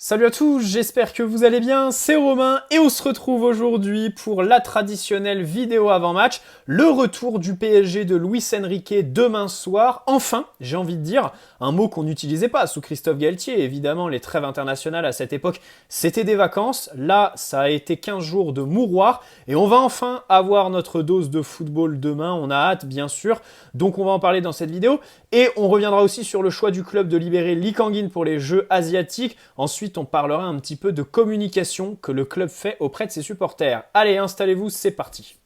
Salut à tous, j'espère que vous allez bien, c'est Romain et on se retrouve aujourd'hui pour la traditionnelle vidéo avant-match, le retour du PSG de Luis Enrique demain soir. Enfin, j'ai envie de dire, un mot qu'on n'utilisait pas sous Christophe Galtier, évidemment les trêves internationales à cette époque c'était des vacances, là ça a été 15 jours de mouroir et on va enfin avoir notre dose de football demain, on a hâte bien sûr, donc on va en parler dans cette vidéo et on reviendra aussi sur le choix du club de libérer Lee Kang-in pour les Jeux asiatiques. Ensuite, on parlera un petit peu de communication que le club fait auprès de ses supporters. Allez, installez-vous, c'est parti.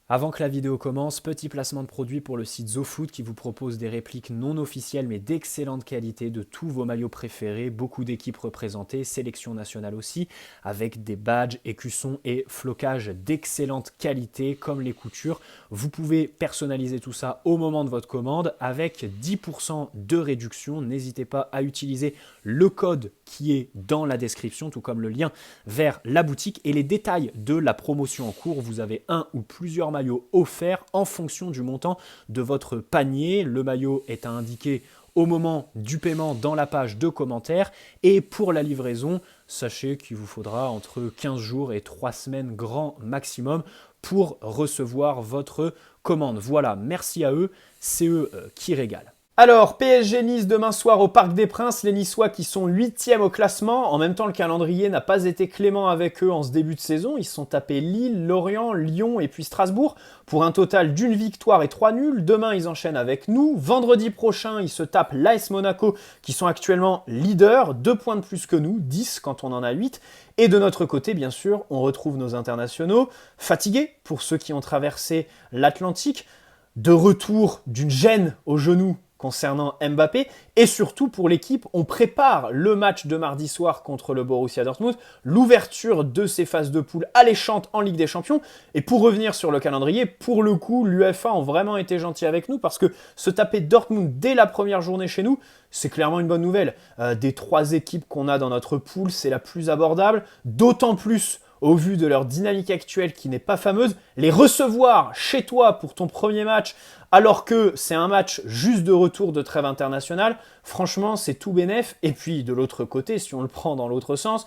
Avant que la vidéo commence, petit placement de produit pour le site ZoFoot qui vous propose des répliques non officielles mais d'excellente qualité de tous vos maillots préférés, beaucoup d'équipes représentées, sélection nationale aussi, avec des badges, écussons et flocages d'excellente qualité comme les coutures. Vous pouvez personnaliser tout ça au moment de votre commande avec 10% de réduction. N'hésitez pas à utiliser le code qui est dans la description, tout comme le lien vers la boutique et les détails de la promotion en cours. Vous avez un ou plusieurs maillots offerts en fonction du montant de votre panier. Le maillot est à indiquer au moment du paiement dans la page de commentaires. Et pour la livraison, sachez qu'il vous faudra entre 15 jours et 3 semaines grand maximum pour recevoir votre commande. Voilà, merci à eux, c'est eux qui régalent. Alors, PSG Nice demain soir au Parc des Princes, les Niçois qui sont 8e au classement. En même temps, le calendrier n'a pas été clément avec eux en ce début de saison. Ils se sont tapés Lille, Lorient, Lyon et puis Strasbourg pour un total d'une victoire et 3 nuls. Demain, ils enchaînent avec nous. Vendredi prochain, ils se tapent l'AS Monaco qui sont actuellement leaders, 2 points de plus que nous, 10 quand on en a 8. Et de notre côté, bien sûr, on retrouve nos internationaux fatigués pour ceux qui ont traversé l'Atlantique, de retour d'une gêne au genou concernant Mbappé, et surtout pour l'équipe, on prépare le match de mardi soir contre le Borussia Dortmund, l'ouverture de ces phases de poule alléchantes en Ligue des Champions, et pour revenir sur le calendrier, pour le coup, l'UEFA ont vraiment été gentils avec nous, parce que se taper Dortmund dès la première journée chez nous, c'est clairement une bonne nouvelle. Des 3 équipes qu'on a dans notre poule, c'est la plus abordable, d'autant plus au vu de leur dynamique actuelle qui n'est pas fameuse, les recevoir chez toi pour ton premier match, alors que c'est un match juste de retour de trêve internationale, franchement, c'est tout bénef. Et puis, de l'autre côté, si on le prend dans l'autre sens,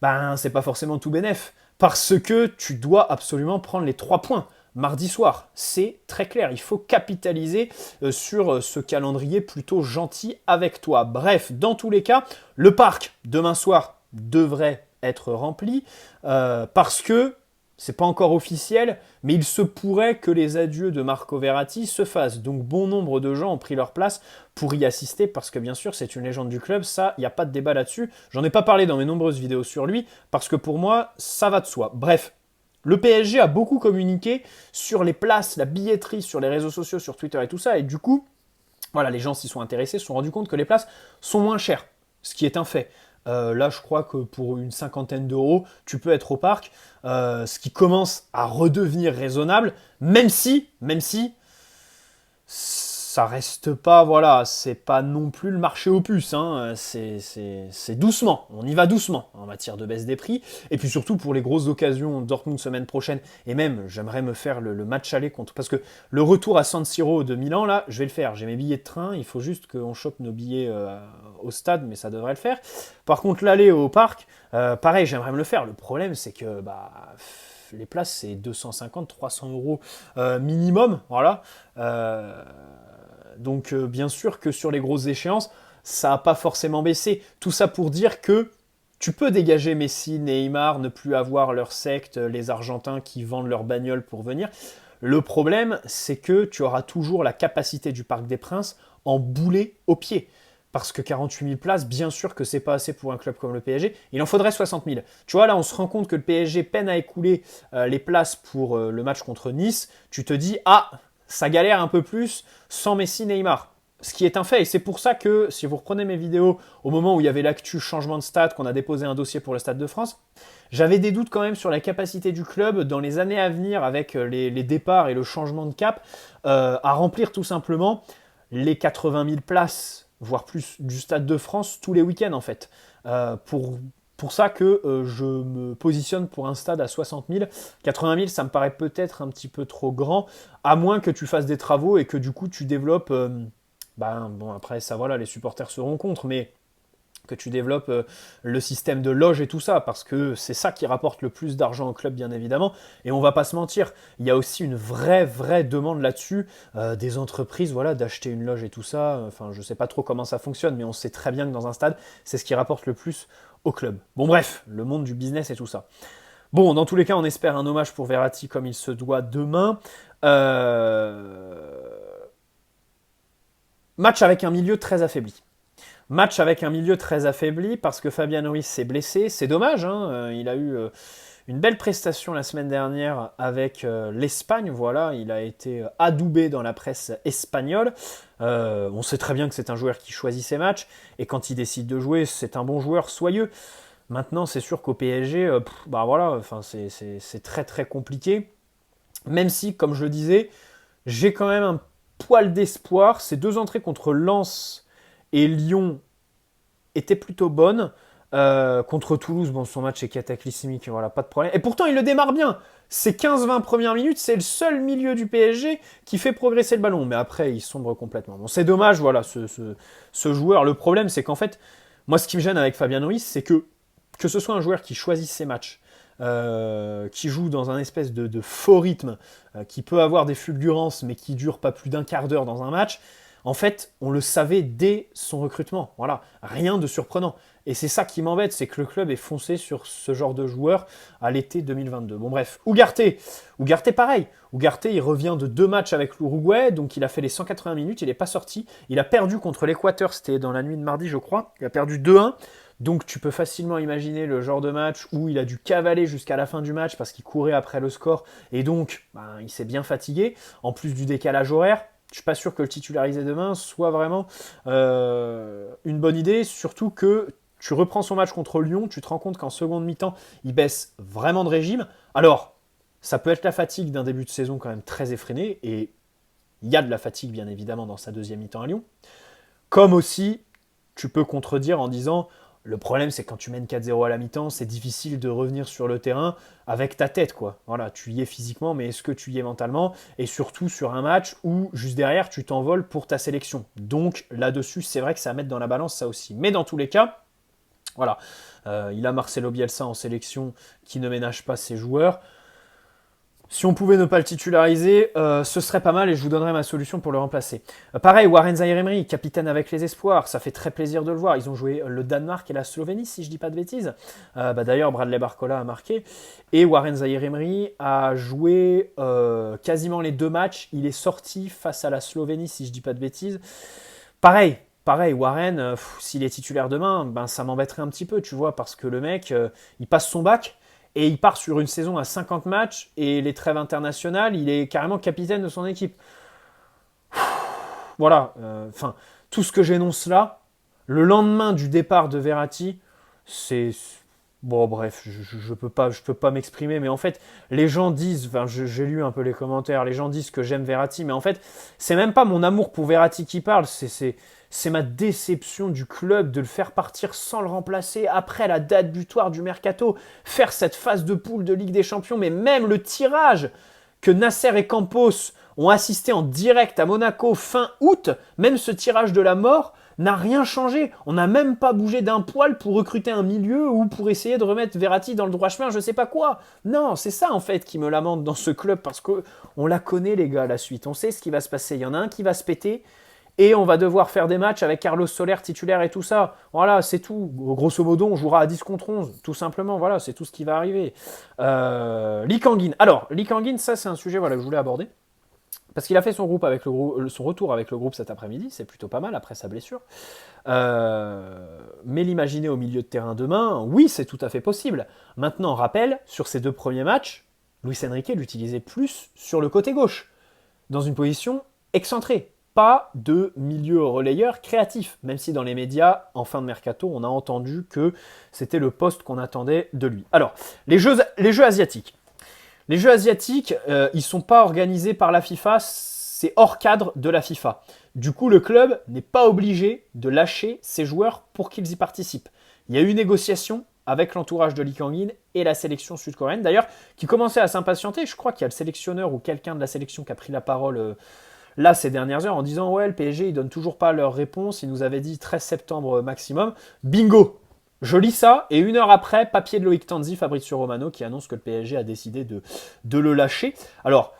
ben, c'est pas forcément tout bénef, parce que tu dois absolument prendre les 3 points. Mardi soir, c'est très clair, il faut capitaliser sur ce calendrier plutôt gentil avec toi. Bref, dans tous les cas, le parc, demain soir, devrait être rempli, parce que c'est pas encore officiel, mais il se pourrait que les adieux de Marco Verratti se fassent. Donc bon nombre de gens ont pris leur place pour y assister, parce que bien sûr c'est une légende du club, ça, il n'y a pas de débat là-dessus. J'en ai pas parlé dans mes nombreuses vidéos sur lui, parce que pour moi, ça va de soi. Bref, le PSG a beaucoup communiqué sur les places, la billetterie, sur les réseaux sociaux, sur Twitter et tout ça, et du coup, voilà, les gens s'y sont intéressés, se sont rendus compte que les places sont moins chères, ce qui est un fait. Là, je crois que pour une 50aine d'euros, tu peux être au parc, ce qui commence à redevenir raisonnable, même si ça reste pas, voilà, c'est pas non plus le marché aux puces, hein, c'est doucement, on y va doucement en matière de baisse des prix, et puis surtout pour les grosses occasions, Dortmund semaine prochaine, et même j'aimerais me faire le match aller contre, parce que le retour à San Siro de Milan, là, je vais le faire, j'ai mes billets de train, il faut juste qu'on chope nos billets au stade, mais ça devrait le faire. Par contre, l'aller au parc, pareil, j'aimerais me le faire, le problème c'est que, les places c'est 250-300 euros minimum, voilà. Donc bien sûr que sur les grosses échéances, ça n'a pas forcément baissé. Tout ça pour dire que tu peux dégager Messi, Neymar, ne plus avoir leur secte, les Argentins qui vendent leur bagnole pour venir. Le problème, c'est que tu auras toujours la capacité du Parc des Princes en boulet au pied. Parce que 48 000 places, bien sûr que c'est pas assez pour un club comme le PSG. Il en faudrait 60 000. Tu vois, là, on se rend compte que le PSG peine à écouler les places pour le match contre Nice. Tu te dis, ah, ça galère un peu plus sans Messi, Neymar. Ce qui est un fait, et c'est pour ça que, si vous reprenez mes vidéos au moment où il y avait l'actu changement de stade, qu'on a déposé un dossier pour le Stade de France, j'avais des doutes quand même sur la capacité du club dans les années à venir, avec les départs et le changement de cap, à remplir tout simplement les 80 000 places, voire plus, du Stade de France tous les week-ends en fait. Pour ça que je me positionne pour un stade à 60 000. 80 000, ça me paraît peut-être un petit peu trop grand, à moins que tu fasses des travaux et que du coup tu développes... bon, après, ça voilà, les supporters seront contre, mais que tu développes le système de loge et tout ça, parce que c'est ça qui rapporte le plus d'argent au club, bien évidemment. Et on va pas se mentir, il y a aussi une vraie demande là-dessus, des entreprises, voilà, d'acheter une loge et tout ça. Enfin, je sais pas trop comment ça fonctionne, mais on sait très bien que dans un stade, c'est ce qui rapporte le plus au club. Bon bref, le monde du business et tout ça. Bon, dans tous les cas, on espère un hommage pour Verratti comme il se doit demain. Match avec un milieu très affaibli. Match avec un milieu très affaibli parce que Fabian Ruiz s'est blessé. C'est dommage, hein, il a eu une belle prestation la semaine dernière avec l'Espagne. Voilà, il a été adoubé dans la presse espagnole. On sait très bien que c'est un joueur qui choisit ses matchs et quand il décide de jouer, c'est un bon joueur soyeux. Maintenant, c'est sûr qu'au PSG, bah voilà, enfin, c'est très compliqué. Même si, comme je le disais, j'ai quand même un poil d'espoir. Ces 2 entrées contre Lens et Lyon étaient plutôt bonnes. Contre Toulouse, bon, son match est cataclysmique, voilà, pas de problème. Et pourtant, il le démarre bien. Ces 15-20 premières minutes, c'est le seul milieu du PSG qui fait progresser le ballon. Mais après, il sombre complètement. Bon, c'est dommage, voilà, ce joueur. Le problème, c'est qu'en fait, moi, ce qui me gêne avec Fabian Ruiz, c'est que ce soit un joueur qui choisit ses matchs, qui joue dans un espèce de faux rythme, qui peut avoir des fulgurances, mais qui dure pas plus d'un quart d'heure dans un match, en fait, on le savait dès son recrutement. Voilà, rien de surprenant. Et c'est ça qui m'embête, c'est que le club est foncé sur ce genre de joueur à l'été 2022. Bon bref, Ugarte pareil. Ugarte, il revient de 2 matchs avec l'Uruguay, donc il a fait les 180 minutes, il n'est pas sorti. Il a perdu contre l'Équateur, c'était dans la nuit de mardi, je crois. Il a perdu 2-1. Donc tu peux facilement imaginer le genre de match où il a dû cavaler jusqu'à la fin du match parce qu'il courait après le score et donc il s'est bien fatigué, en plus du décalage horaire. Je suis pas sûr que le titulariser demain soit vraiment une bonne idée, surtout que tu reprends son match contre Lyon, tu te rends compte qu'en seconde mi-temps, il baisse vraiment de régime. Alors, ça peut être la fatigue d'un début de saison quand même très effréné, et il y a de la fatigue bien évidemment dans sa deuxième mi-temps à Lyon, comme aussi tu peux contredire en disant le problème, c'est que quand tu mènes 4-0 à la mi-temps, c'est difficile de revenir sur le terrain avec ta tête, quoi. Voilà, tu y es physiquement, mais est-ce que tu y es mentalement? Et surtout sur un match où, juste derrière, tu t'envoles pour ta sélection. Donc, là-dessus, c'est vrai que ça va mettre dans la balance, ça aussi. Mais dans tous les cas, voilà, il a Marcelo Bielsa en sélection qui ne ménage pas ses joueurs. Si on pouvait ne pas le titulariser, ce serait pas mal et je vous donnerai ma solution pour le remplacer. Pareil, Warren Zaïre-Emery, capitaine avec les espoirs, ça fait très plaisir de le voir. Ils ont joué le Danemark et la Slovénie, si je dis pas de bêtises. D'ailleurs, Bradley Barcola a marqué. Et Warren Zaïre-Emery a joué quasiment les 2 matchs. Il est sorti face à la Slovénie, si je dis pas de bêtises. Pareil, Warren, s'il est titulaire demain, ben, ça m'embêterait un petit peu, tu vois, parce que le mec, il passe son bac. Et il part sur une saison à 50 matchs et les trêves internationales, il est carrément capitaine de son équipe. Voilà, tout ce que j'énonce là, le lendemain du départ de Verratti, c'est... Bon bref, je peux pas m'exprimer, mais en fait, les gens disent, j'ai lu un peu les commentaires, les gens disent que j'aime Verratti, mais en fait, c'est même pas mon amour pour Verratti qui parle, c'est ma déception du club de le faire partir sans le remplacer après la date butoir du Mercato, faire cette phase de poule de Ligue des Champions, mais même le tirage que Nasser et Campos ont assisté en direct à Monaco fin août, même ce tirage de la mort n'a rien changé. On n'a même pas bougé d'un poil pour recruter un milieu ou pour essayer de remettre Verratti dans le droit chemin, je sais pas quoi. Non, c'est ça en fait qui me lamente dans ce club parce qu'on la connaît les gars la suite. On sait ce qui va se passer. Il y en a un qui va se péter et on va devoir faire des matchs avec Carlos Soler titulaire et tout ça. Voilà, c'est tout. Grosso modo, on jouera à 10 contre 11, tout simplement. Voilà, c'est tout ce qui va arriver. Lee Kang-in. Alors, Lee Kang-in, ça c'est un sujet que je voulais aborder. Parce qu'il a fait son retour avec le groupe cet après-midi, c'est plutôt pas mal après sa blessure. Mais l'imaginer au milieu de terrain demain, oui, c'est tout à fait possible. Maintenant, rappel, sur ces 2 premiers matchs, Luis Enrique l'utilisait plus sur le côté gauche, dans une position excentrée. Pas de milieu relayeur créatif, même si dans les médias, en fin de mercato, on a entendu que c'était le poste qu'on attendait de lui. Alors, les jeux asiatiques. Les jeux asiatiques, ils ne sont pas organisés par la FIFA, c'est hors cadre de la FIFA. Du coup, le club n'est pas obligé de lâcher ses joueurs pour qu'ils y participent. Il y a eu une négociation avec l'entourage de Lee Kang-in et la sélection sud-coréenne, d'ailleurs, qui commençait à s'impatienter. Je crois qu'il y a le sélectionneur ou quelqu'un de la sélection qui a pris la parole là ces dernières heures en disant ouais, le PSG ils donnent toujours pas leur réponse, ils nous avaient dit 13 septembre maximum. Bingo! Je lis ça, et 1 heure après, papier de Loïc Tanzi, Fabrizio Romano, qui annonce que le PSG a décidé de le lâcher. Alors,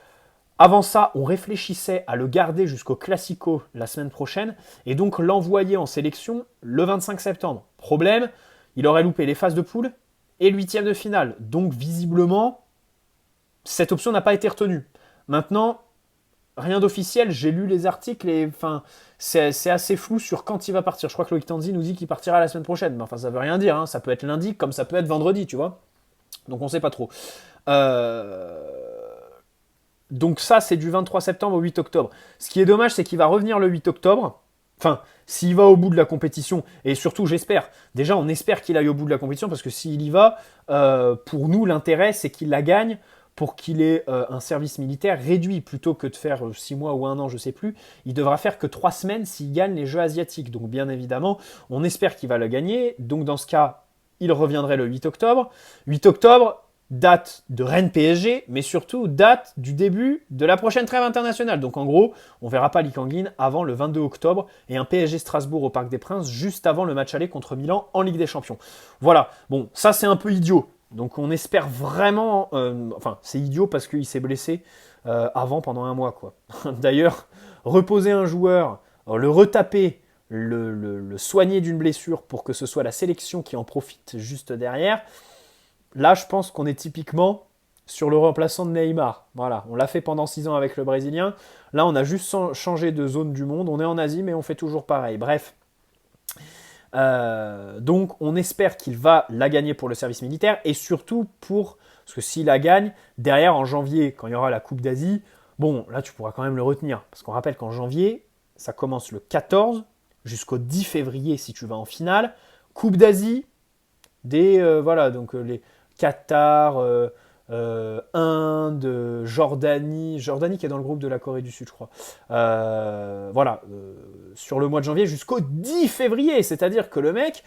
avant ça, on réfléchissait à le garder jusqu'au Classico la semaine prochaine, et donc l'envoyer en sélection le 25 septembre. Problème, il aurait loupé les phases de poule et le 8e de finale. Donc, visiblement, cette option n'a pas été retenue. Maintenant, rien d'officiel, j'ai lu les articles et c'est assez flou sur quand il va partir. Je crois que Loïc Tanzi nous dit qu'il partira la semaine prochaine. Mais enfin, ça veut rien dire, hein. Ça peut être lundi comme ça peut être vendredi, tu vois. Donc on sait pas trop. Donc ça, c'est du 23 septembre au 8 octobre. Ce qui est dommage, c'est qu'il va revenir le 8 octobre. Enfin, s'il va au bout de la compétition, et surtout j'espère, déjà on espère qu'il aille au bout de la compétition, parce que s'il y va, pour nous l'intérêt c'est qu'il la gagne, pour qu'il ait un service militaire réduit, plutôt que de faire 6 mois ou 1 an, je sais plus, il devra faire que 3 semaines s'il gagne les Jeux asiatiques. Donc bien évidemment, on espère qu'il va la gagner, donc dans ce cas, il reviendrait le 8 octobre. 8 octobre, date de Rennes PSG, mais surtout date du début de la prochaine trêve internationale. Donc en gros, on verra pas Lee Kang-in avant le 22 octobre et un PSG Strasbourg au Parc des Princes juste avant le match aller contre Milan en Ligue des Champions. Voilà, bon, ça c'est un peu idiot. Donc on espère vraiment... enfin, c'est idiot parce qu'il s'est blessé avant pendant 1 mois, quoi. D'ailleurs, reposer un joueur, le retaper, le soigner d'une blessure pour que ce soit la sélection qui en profite juste derrière... Là, je pense qu'on est typiquement sur le remplaçant de Neymar. Voilà, on l'a fait pendant 6 ans avec le Brésilien. Là, on a juste changé de zone du monde. On est en Asie, mais on fait toujours pareil. Bref. Donc, on espère qu'il va la gagner pour le service militaire et surtout pour... Parce que s'il la gagne, derrière, en janvier, quand il y aura la Coupe d'Asie, bon, là, tu pourras quand même le retenir. Parce qu'on rappelle qu'en janvier, ça commence le 14 jusqu'au 10 février si tu vas en finale. Coupe d'Asie, voilà, donc les... Qatar, Inde, Jordanie qui est dans le groupe de la Corée du Sud, je crois. Voilà, sur le mois de janvier jusqu'au 10 février. C'est-à-dire que le mec,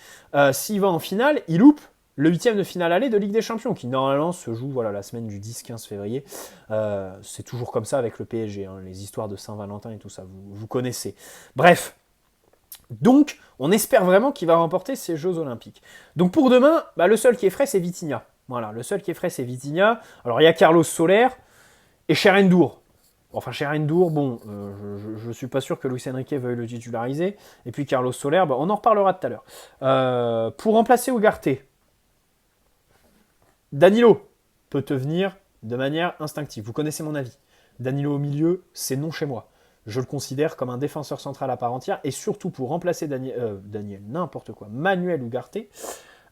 s'il va en finale, il loupe le 8e de finale aller de Ligue des Champions, qui normalement se joue la semaine du 10-15 février. C'est toujours comme ça avec le PSG, hein, les histoires de Saint-Valentin et tout ça, vous connaissez. Bref. Donc, on espère vraiment qu'il va remporter ces Jeux Olympiques. Donc pour demain, le seul qui est frais, c'est Vitinha. Voilà, le seul qui est frais, c'est Vitinha. Alors il y a Carlos Soler et Cherendure. Enfin, Cherendure, bon, je ne suis pas sûr que Luis Enrique veuille le titulariser. Et puis Carlos Soler, on en reparlera tout à l'heure. Pour remplacer Ugarte, Danilo peut te venir de manière instinctive. Vous connaissez mon avis. Danilo au milieu, c'est non chez moi. Je le considère comme un défenseur central à part entière, et surtout pour remplacer Manuel Ugarte,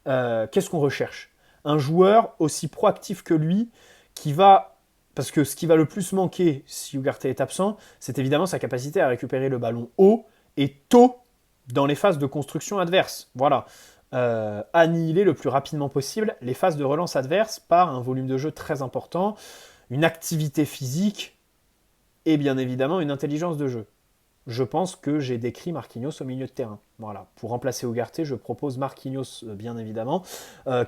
qu'est-ce qu'on recherche? Un joueur aussi proactif que lui, qui va... Parce que ce qui va le plus manquer si Ugarte est absent, c'est évidemment sa capacité à récupérer le ballon haut et tôt dans les phases de construction adverses. Voilà. Annihiler le plus rapidement possible les phases de relance adverses par un volume de jeu très important, une activité physique, et bien évidemment une intelligence de jeu. Je pense que j'ai décrit Marquinhos au milieu de terrain. Voilà. Pour remplacer Ugarte, je propose Marquinhos, bien évidemment,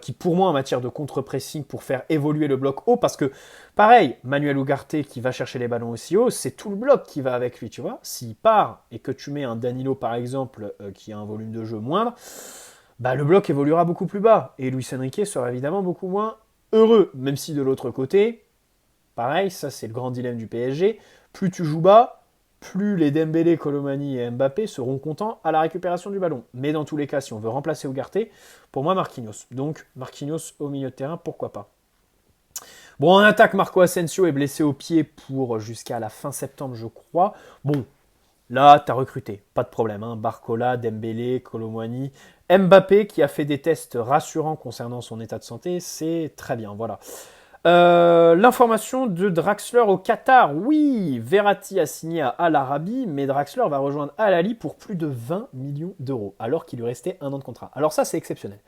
qui pour moi en matière de contre-pressing pour faire évoluer le bloc haut, parce que pareil, Manuel Ugarte qui va chercher les ballons aussi haut, c'est tout le bloc qui va avec lui, tu vois. S'il part et que tu mets un Danilo par exemple qui a un volume de jeu moindre, le bloc évoluera beaucoup plus bas et Luis Enrique sera évidemment beaucoup moins heureux, même si de l'autre côté, pareil, ça c'est le grand dilemme du PSG, plus tu joues bas, plus les Dembélé, Colomani et Mbappé seront contents à la récupération du ballon. Mais dans tous les cas, si on veut remplacer Ugarte, pour moi Marquinhos. Donc Marquinhos au milieu de terrain, pourquoi pas. Bon, en attaque, Marco Asensio est blessé au pied pour jusqu'à la fin septembre, je crois. Bon, là, tu as recruté, pas de problème. Hein. Barcola, Dembélé, Colomani, Mbappé qui a fait des tests rassurants concernant son état de santé, c'est très bien, voilà. L'information de Draxler au Qatar. Oui, Verratti a signé à Al Arabi, mais Draxler va rejoindre Al Ahly pour plus de 20 millions d'euros, alors qu'il lui restait 1 an de contrat. Alors ça, c'est exceptionnel.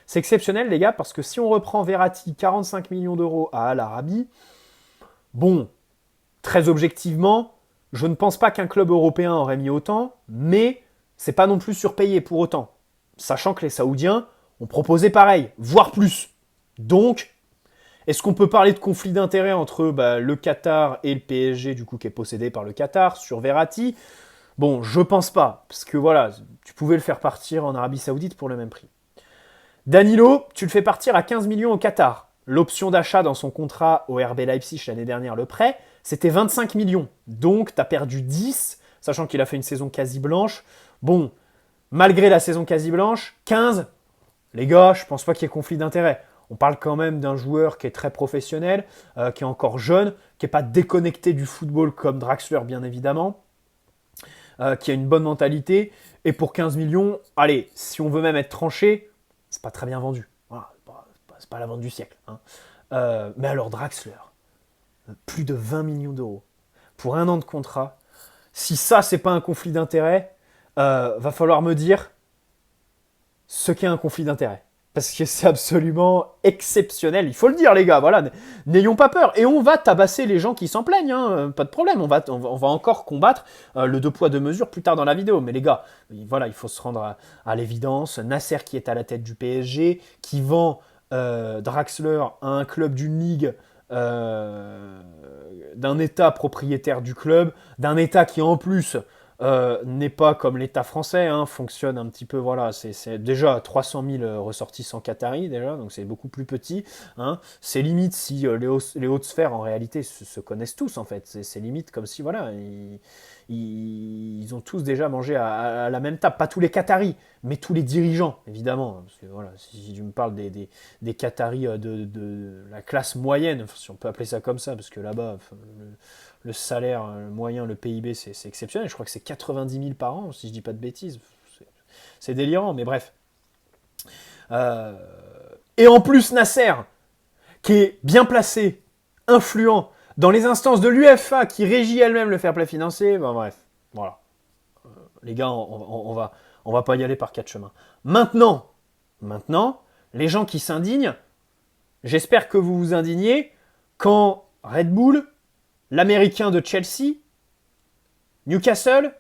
C'est exceptionnel, les gars, parce que si on reprend Verratti, 45 millions d'euros à Al Arabi, bon, très objectivement, je ne pense pas qu'un club européen aurait mis autant, mais c'est pas non plus surpayé pour autant. Sachant que les Saoudiens ont proposé pareil, voire plus. Donc, Est-ce qu'on peut parler de conflit d'intérêts entre le Qatar et le PSG, du coup, qui est possédé par le Qatar, sur Verratti? Bon, je pense pas, parce que voilà, tu pouvais le faire partir en Arabie Saoudite pour le même prix. Danilo, tu le fais partir à 15 millions au Qatar. L'option d'achat dans son contrat au RB Leipzig l'année dernière, le prêt, c'était 25 millions. Donc, tu as perdu 10, sachant qu'il a fait une saison quasi blanche. Bon, malgré la saison quasi blanche, 15, les gars, je pense pas qu'il y ait conflit d'intérêt. On parle quand même d'un joueur qui est très professionnel, qui est encore jeune, qui n'est pas déconnecté du football comme Draxler, bien évidemment, qui a une bonne mentalité. Et pour 15 millions, allez, si on veut même être tranché, c'est pas très bien vendu. Voilà, c'est pas la vente du siècle. Hein. Mais alors Draxler, plus de 20 millions d'euros pour 1 an de contrat. Si ça, c'est pas un conflit d'intérêt, va falloir me dire ce qu'est un conflit d'intérêt. Parce que c'est absolument exceptionnel. Il faut le dire, les gars. Voilà, n'ayons pas peur. Et on va tabasser les gens qui s'en plaignent. Hein. Pas de problème. On va encore combattre le 2 poids 2 mesures plus tard dans la vidéo. Mais les gars, voilà, il faut se rendre à l'évidence. Nasser qui est à la tête du PSG, qui vend Draxler à un club d'une ligue, d'un État propriétaire du club, d'un État qui en plus n'est pas comme l'État français, hein, fonctionne un petit peu, voilà, c'est déjà 300 000 ressortissants qataris, déjà, donc c'est beaucoup plus petit. Hein. C'est limite si les hautes sphères, en réalité, se connaissent tous, en fait. C'est limite comme si, voilà, ils ont tous déjà mangé à la même table. Pas tous les Qataris, mais tous les dirigeants, évidemment. Parce que, voilà, si tu me parles des Qataris de la classe moyenne, si on peut appeler ça comme ça, parce que là-bas, le salaire moyen, le PIB, c'est exceptionnel. Je crois que c'est 90 000 par an, si je dis pas de bêtises. C'est délirant, mais bref. Et en plus, Nasser, qui est bien placé, influent, dans les instances de l'UEFA, qui régit elle-même le fair play financier, ben bref, voilà. Les gars, on va pas y aller par 4 chemins. Maintenant, les gens qui s'indignent, j'espère que vous vous indignez quand Red Bull, l'américain de Chelsea, Newcastle,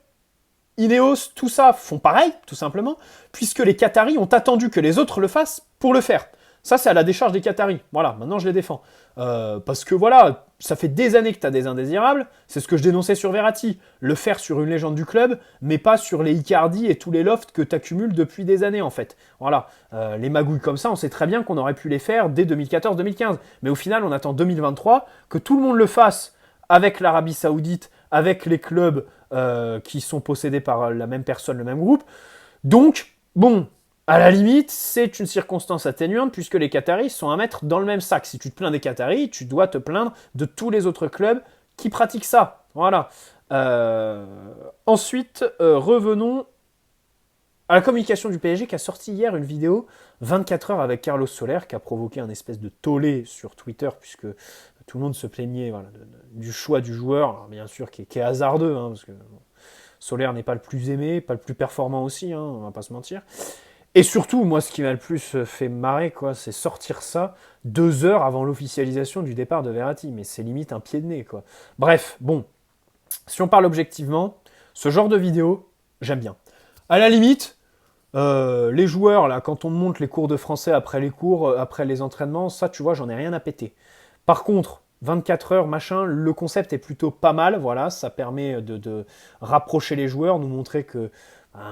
Ineos, tout ça font pareil, tout simplement, puisque les Qataris ont attendu que les autres le fassent pour le faire. Ça, c'est à la décharge des Qataris. Voilà, maintenant je les défends. Parce que voilà, ça fait des années que tu as des indésirables. C'est ce que je dénonçais sur Verratti. Le faire sur une légende du club, mais pas sur les Icardi et tous les lofts que tu accumules depuis des années, en fait. Voilà, les magouilles comme ça, on sait très bien qu'on aurait pu les faire dès 2014-2015. Mais au final, on attend 2023, que tout le monde le fasse avec l'Arabie Saoudite, avec les clubs qui sont possédés par la même personne, le même groupe. Donc, bon, à la limite, c'est une circonstance atténuante puisque les Qataris sont à mettre dans le même sac. Si tu te plains des Qataris, tu dois te plaindre de tous les autres clubs qui pratiquent ça. Voilà. Ensuite, revenons à la communication du PSG qui a sorti hier une vidéo 24 heures avec Carlos Soler qui a provoqué un espèce de tollé sur Twitter puisque tout le monde se plaignait voilà, du choix du joueur, alors, bien sûr qui est hasardeux, hein, parce que Soler n'est pas le plus aimé, pas le plus performant aussi, hein, on va pas se mentir. Et surtout, moi, ce qui m'a le plus fait marrer, quoi, c'est sortir ça 2 heures avant l'officialisation du départ de Verratti. Mais c'est limite un pied de nez, quoi. Bref, bon, si on parle objectivement, ce genre de vidéo, j'aime bien. À la limite, les joueurs, là, quand on monte les cours de français après les cours, après les entraînements, ça, tu vois, j'en ai rien à péter. Par contre, 24 heures, machin, le concept est plutôt pas mal, voilà, ça permet de rapprocher les joueurs, nous montrer que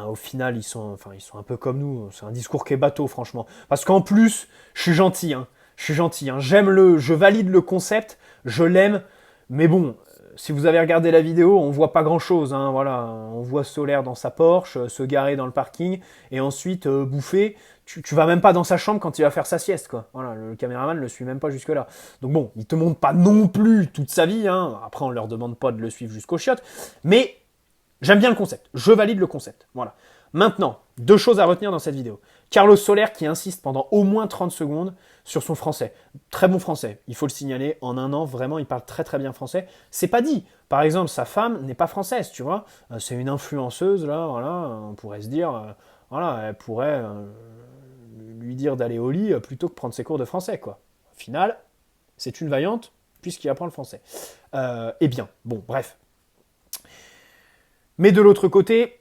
au final, ils sont un peu comme nous. C'est un discours qui est bateau, franchement. Parce qu'en plus, je suis gentil. Je valide le concept, je l'aime. Mais bon, si vous avez regardé la vidéo, on voit pas grand-chose. Hein, voilà, on voit Soler dans sa Porsche, se garer dans le parking, et ensuite bouffer. Tu vas même pas dans sa chambre quand il va faire sa sieste, quoi. Voilà, le caméraman ne le suit même pas jusque-là. Donc bon, il te montre pas non plus toute sa vie. Hein. Après, on leur demande pas de le suivre jusqu'au chiottes. Mais j'aime bien le concept, je valide le concept. Voilà. Maintenant, 2 choses à retenir dans cette vidéo. Carlos Soler qui insiste pendant au moins 30 secondes sur son français. Très bon français, il faut le signaler. En 1 an, vraiment, il parle très très bien français. C'est pas dit. Par exemple, sa femme n'est pas française, tu vois. C'est une influenceuse, là, voilà. On pourrait se dire, voilà, elle pourrait lui dire d'aller au lit plutôt que prendre ses cours de français, quoi. Au final, c'est une vaillante puisqu'il apprend le français. Eh bien, bon, bref. Mais de l'autre côté,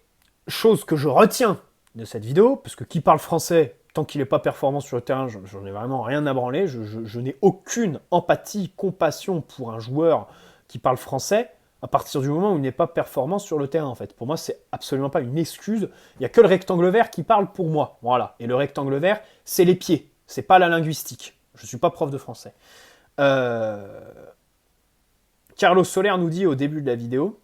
chose que je retiens de cette vidéo, parce que qui parle français tant qu'il n'est pas performant sur le terrain, j'en ai vraiment rien à branler. Je n'ai aucune empathie, compassion pour un joueur qui parle français à partir du moment où il n'est pas performant sur le terrain, en fait. Pour moi, c'est absolument pas une excuse. Il n'y a que le rectangle vert qui parle pour moi. Voilà. Et le rectangle vert, c'est les pieds. C'est pas la linguistique. Je ne suis pas prof de français. Carlos Soler nous dit au début de la vidéo,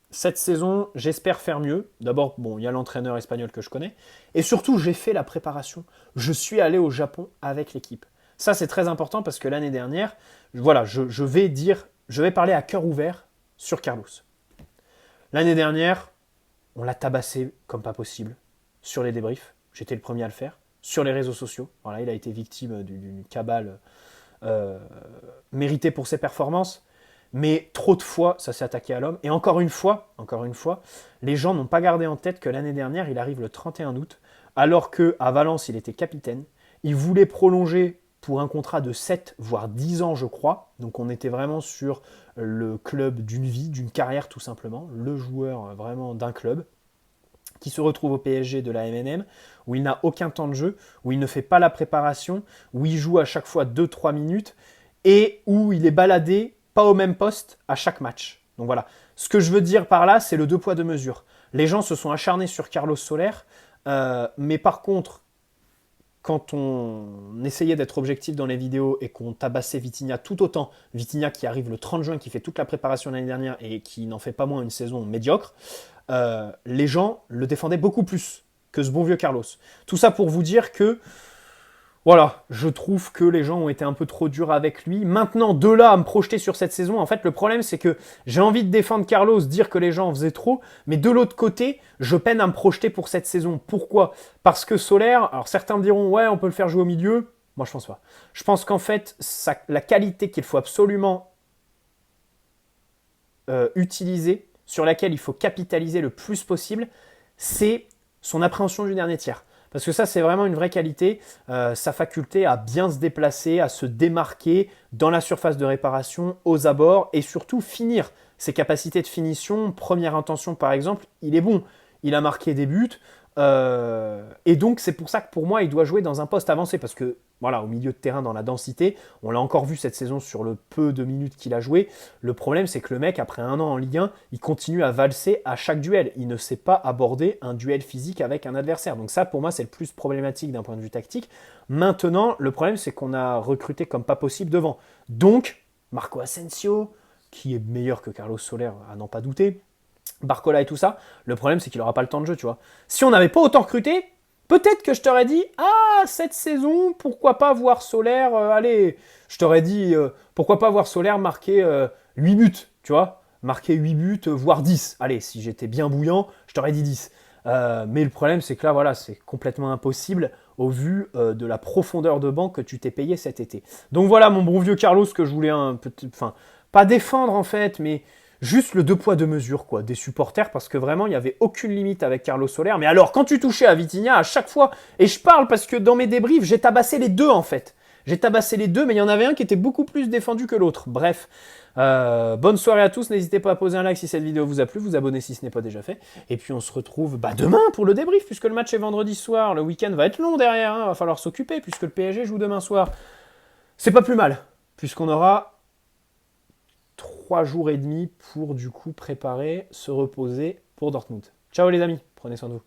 cette saison, j'espère faire mieux. D'abord, bon, il y a l'entraîneur espagnol que je connais. Et surtout, j'ai fait la préparation. Je suis allé au Japon avec l'équipe. Ça, c'est très important parce que l'année dernière, voilà, je vais parler à cœur ouvert sur Carlos. L'année dernière, on l'a tabassé comme pas possible sur les débriefs. J'étais le premier à le faire. Sur les réseaux sociaux. Voilà, il a été victime d'une cabale méritée pour ses performances. Mais trop de fois, ça s'est attaqué à l'homme. Et encore une fois, les gens n'ont pas gardé en tête que l'année dernière, il arrive le 31 août, alors qu'à Valence, il était capitaine. Il voulait prolonger pour un contrat de 7, voire 10 ans, je crois. Donc on était vraiment sur le club d'une vie, d'une carrière tout simplement. Le joueur vraiment d'un club qui se retrouve au PSG de la MNM, où il n'a aucun temps de jeu, où il ne fait pas la préparation, où il joue à chaque fois 2-3 minutes, et où il est baladé pas au même poste à chaque match. Donc voilà. Ce que je veux dire par là, c'est le deux poids deux mesures. Les gens se sont acharnés sur Carlos Soler, mais par contre, quand on essayait d'être objectif dans les vidéos et qu'on tabassait Vitinha tout autant, Vitinha qui arrive le 30 juin, qui fait toute la préparation l'année dernière et qui n'en fait pas moins une saison médiocre, les gens le défendaient beaucoup plus que ce bon vieux Carlos. Tout ça pour vous dire que voilà, je trouve que les gens ont été un peu trop durs avec lui. Maintenant, de là à me projeter sur cette saison, en fait, le problème, c'est que j'ai envie de défendre Carlos, dire que les gens en faisaient trop, mais de l'autre côté, je peine à me projeter pour cette saison. Pourquoi ? Parce que Soler, alors certains me diront, ouais, on peut le faire jouer au milieu. Moi, je pense pas. Je pense qu'en fait, la qualité qu'il faut absolument utiliser, sur laquelle il faut capitaliser le plus possible, c'est son appréhension du dernier tiers. Parce que ça, c'est vraiment une vraie qualité, sa faculté à bien se déplacer, à se démarquer dans la surface de réparation, aux abords, et surtout finir. Ses capacités de finition, première intention par exemple, il est bon. Il a marqué des buts, et donc c'est pour ça que pour moi, il doit jouer dans un poste avancé, parce que voilà, au milieu de terrain, dans la densité, on l'a encore vu cette saison sur le peu de minutes qu'il a joué. Le problème, c'est que le mec, après un an en Ligue 1, il continue à valser à chaque duel. Il ne sait pas aborder un duel physique avec un adversaire. Donc ça, pour moi, c'est le plus problématique d'un point de vue tactique. Maintenant, le problème, c'est qu'on a recruté comme pas possible devant. Donc, Marco Asensio, qui est meilleur que Carlos Soler, à n'en pas douter, Barcola et tout ça, le problème, c'est qu'il n'aura pas le temps de jeu, tu vois. Si on n'avait pas autant recruté, peut-être que je t'aurais dit, ah, cette saison, pourquoi pas voir Soler, allez, je t'aurais dit, pourquoi pas voir Soler marquer 8 buts, tu vois, marquer 8 buts, voire 10. Allez, si j'étais bien bouillant, je t'aurais dit 10. Mais le problème, c'est que là, voilà, c'est complètement impossible au vu de la profondeur de banc que tu t'es payé cet été. Donc voilà, mon bon vieux Carlos, que je voulais un peu, enfin, pas défendre en fait, mais juste le deux poids deux mesures quoi, des supporters, parce que vraiment il n'y avait aucune limite avec Carlos Soler. Mais alors quand tu touchais à Vitinha à chaque fois, et je parle parce que dans mes débriefs j'ai tabassé les deux en fait. J'ai tabassé les deux, mais il y en avait un qui était beaucoup plus défendu que l'autre. Bref, bonne soirée à tous, n'hésitez pas à poser un like si cette vidéo vous a plu, vous abonner si ce n'est pas déjà fait. Et puis on se retrouve demain pour le débrief, puisque le match est vendredi soir, le week-end va être long derrière, hein, va falloir s'occuper, puisque le PSG joue demain soir. C'est pas plus mal, puisqu'on aura 3 jours et demi pour du coup préparer, se reposer pour Dortmund. Ciao les amis, prenez soin de vous.